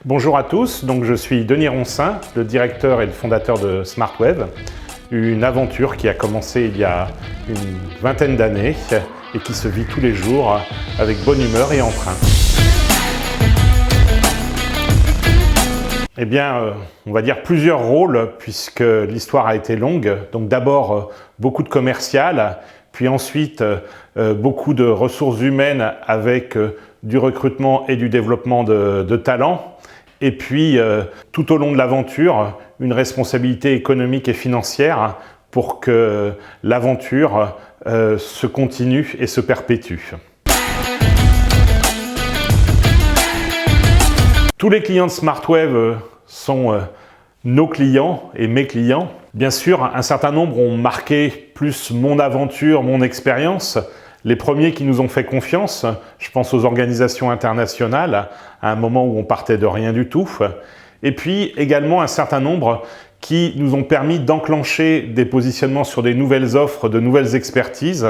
Bonjour à tous, donc je suis Denis Ronsin, le directeur et le fondateur de SmartWeb, une aventure qui a commencé il y a une vingtaine d'années et qui se vit tous les jours avec bonne humeur et entrain. Eh bien, on va dire plusieurs rôles puisque l'histoire a été longue. Donc d'abord, beaucoup de commercial, puis ensuite beaucoup de ressources humaines avec du recrutement et du développement de talents. Et puis, tout au long de l'aventure, une responsabilité économique et financière pour que l'aventure se continue et se perpétue. Tous les clients de SmartWeb sont nos clients et mes clients. Bien sûr, un certain nombre ont marqué plus mon aventure, mon expérience. Les premiers qui nous ont fait confiance, je pense aux organisations internationales, à un moment où on partait de rien du tout. Et puis également un certain nombre qui nous ont permis d'enclencher des positionnements sur des nouvelles offres, de nouvelles expertises.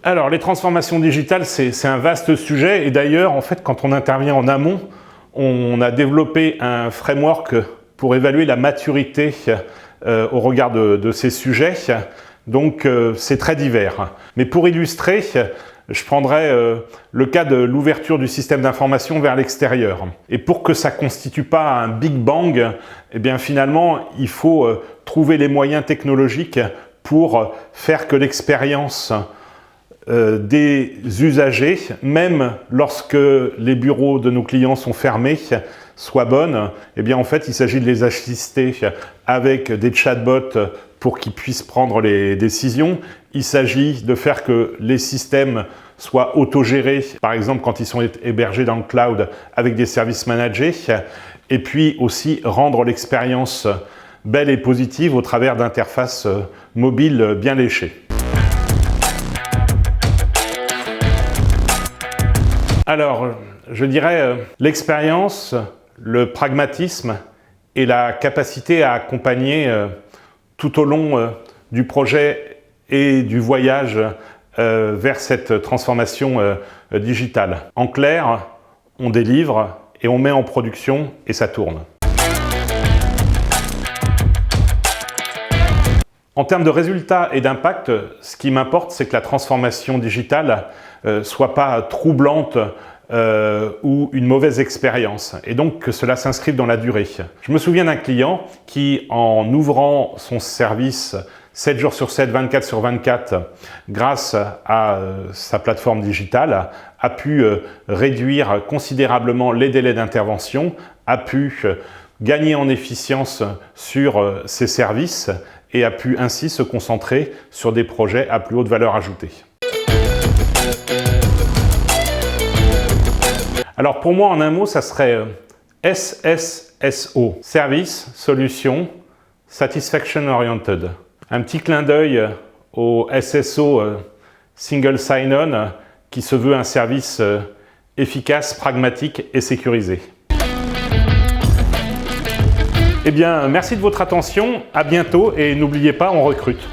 Alors, les transformations digitales, c'est un vaste sujet. Et d'ailleurs, en fait, quand on intervient en amont, on a développé un framework pour évaluer la maturité au regard de ces sujets. Donc, c'est très divers. Mais pour illustrer, je prendrai le cas de l'ouverture du système d'information vers l'extérieur. Et pour que ça ne constitue pas un Big Bang, eh bien, finalement, il faut trouver les moyens technologiques pour faire que l'expérience des usagers, même lorsque les bureaux de nos clients sont fermés, soit bonne. Eh bien, en fait, il s'agit de les assister avec des chatbots pour qu'ils puissent prendre les décisions. Il s'agit de faire que les systèmes soient autogérés, par exemple quand ils sont hébergés dans le cloud avec des services managés. Et puis aussi rendre l'expérience belle et positive au travers d'interfaces mobiles bien léchées. Alors, je dirais l'expérience, le pragmatisme et la capacité à accompagner tout au long du projet et du voyage vers cette transformation digitale. En clair, on délivre et on met en production et ça tourne. En termes de résultats et d'impact, ce qui m'importe, c'est que la transformation digitale soit pas troublante ou une mauvaise expérience, et donc que cela s'inscrive dans la durée. Je me souviens d'un client qui, en ouvrant son service 7 jours sur 7, 24 sur 24, grâce à sa plateforme digitale, a pu réduire considérablement les délais d'intervention, a pu gagner en efficience sur ses services et a pu ainsi se concentrer sur des projets à plus haute valeur ajoutée. Alors pour moi, en un mot, ça serait SSSO, Service, Solution, Satisfaction Oriented. Un petit clin d'œil au SSO, Single Sign-On, qui se veut un service efficace, pragmatique et sécurisé. Eh bien, merci de votre attention, à bientôt et n'oubliez pas, on recrute.